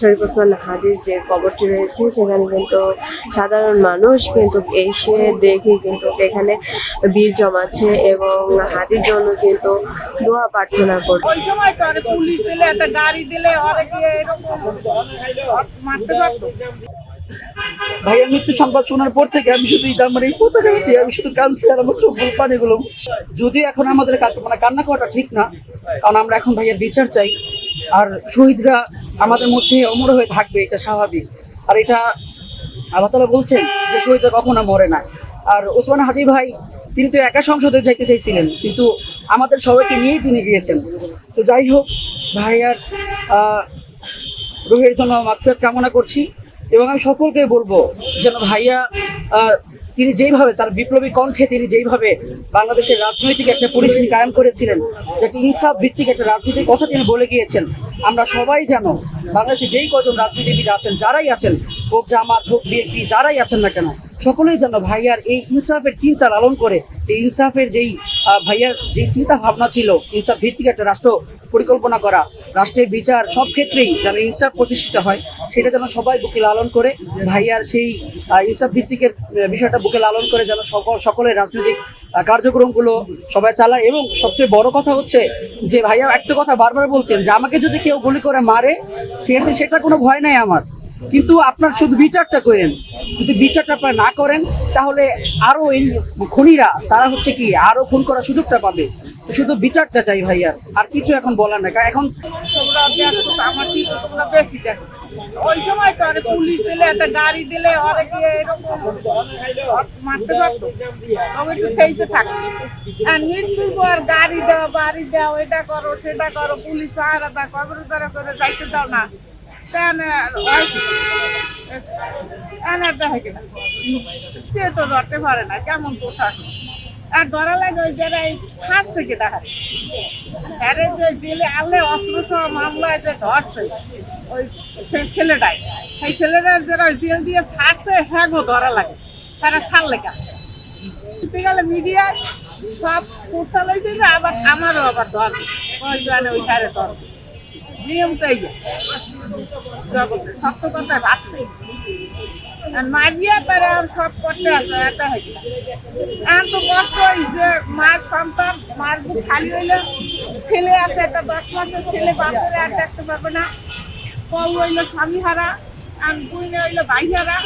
শরীফ ওসমান হাদির যে কবরটি রয়েছে সেখানে কিন্তু সাধারণ মানুষ কিন্তু এসে দেখে কিন্তু এখানে ভিড় জমাচ্ছে এবং হাদির জন্য কিন্তু দোয়া প্রার্থনা করছে। ওই সময় তো আরে পুলিশ দিলে একটা গাড়ি দিলে অনেক এরকম মারতে পারতো। ভাইয়ের মৃত্যু সংবাদ শোনার পর থেকে আমি শুধু এই পতাকা দিয়ে আমি শুধু কাঁদছি আর আমার চোখ পানিগুলো। যদিও এখন আমাদের কান্না করাটা ঠিক না, কারণ আমরা এখন ভাইয়ের বিচার চাই। আর শহীদরা আমাদের মধ্যে অমর হয়ে থাকবে, এটা স্বাভাবিক। আর এটা আল্লাহ তাআলা বলছেন যে শহীদরা কখনো মরে না। আর ওসমান হাদি ভাই তিনি তো একা সংসদে যাইতে চাইছিলেন, কিন্তু আমাদের সবাইকে নিয়েই তিনি গিয়েছেন। তো যাই হোক, ভাইয়ার রুহের জন্য মাগফিরাত কামনা করছি। এবং আমি সকলকে বলবো যেন ভাইয়া তিনি যেইভাবে তার বিপ্লবী কণ্ঠে তিনি যেইভাবে বাংলাদেশের রাজনৈতিক একটা পরিস্থিতি কায়েম করেছিলেন, যে একটা ইনসাফ ভিত্তিক একটা রাজনীতির কথা তিনি বলে গিয়েছেন, আমরা সবাই যেন বাংলাদেশে যেই কজন রাজনীতিবিদ আছেন, যারাই আছেন, হোক জামাত হোক বিএনপি, যারাই আছেন না কেন, সকলেই যেন ভাইয়ার এই ইনসাফের চিন্তা লালন করে, এই ইনসাফের যেই ভাইয়ার যে চিন্তা ভাবনা ছিল ইনসাফ ভিত্তিক একটা রাষ্ট্র পরিকল্পনা করা, রাষ্ট্রের বিচার সব ক্ষেত্রেই যেন ইনসাফ প্রতিষ্ঠিত হয়, সেটা যেন সবাই বুকে লালন করে ভাইয়ার সেই ইনসাফ ভিত্তিকের বিষয়টা বুকে লালন করে যেন সকলের রাজনৈতিক কার্যক্রমগুলো সবাই চালায়। এবং সবচেয়ে বড় কথা হচ্ছে যে ভাইয়া একটা কথা বারবার বলতেন যে আমাকে যদি কেউ গুলি করে মারে, ঠিক আছে, সেটা কোনো ভয় নাই আমার, কিন্তু আপনার শুধু বিচারটা করেন। যদি বিচারটা আপনারা না করেন তাহলে আরো এই খুনিরা তারা হচ্ছে কি আরো খুন করার সুযোগটা পাবে। শুধু বিচারটা চাই ভাইয়া, আর কিছু এখন বলার নাই। এখন তোমরা দেখো আমার কি তোমরা বেশি দেখো। ওই সময় তো আরে পুলিশ দিলে একটা গাড়ি দিলে অনেক এরকম মারতে পারতো। তবে একটু সেইতে থাকে আর মৃত্যুর পর গাড়ি দাও, বাড়ি দাও, এটা করো সেটা করো, পুলিশ পাহারা দাও, কবর দ্বারা করে যাইতে দাও না, সে তো ধরতে পারে না, কেমন প্রশাসন। আর ধরা লাগে ওই যারা এই ছাড়ছে কেটা হারে আরে যে জেলে আনলে অস্ত্র সহ মামলায় যে ধরছে ওই ছেলেটাই, সেই ছেলেটা যারা জেল দিয়ে ছাড়ছে হ্যাঁ গো ধরা লাগে, তারা ছাড়লে কেন গেলে মিডিয়ায় সব প্রচার হয়ে যাবে, আবার আমারও আবার ধরবে ওই জানে ওই হারে ধরবে। নিয়ম তো এই জগতে সত্য কথায় ভাত নেই, আর মারিয়া তারা সব করতে আসে এটা হয় না। এখন তো কষ্ট যে মার সন্তান, মার বুক খালি হইলে, ছেলে আছে একটা 10 মাসের ছেলে, বাপরে আর দেখতে পারবে না, বউ হইলো স্বামী হারা, আর বুইনে হইলো ভাই হারা,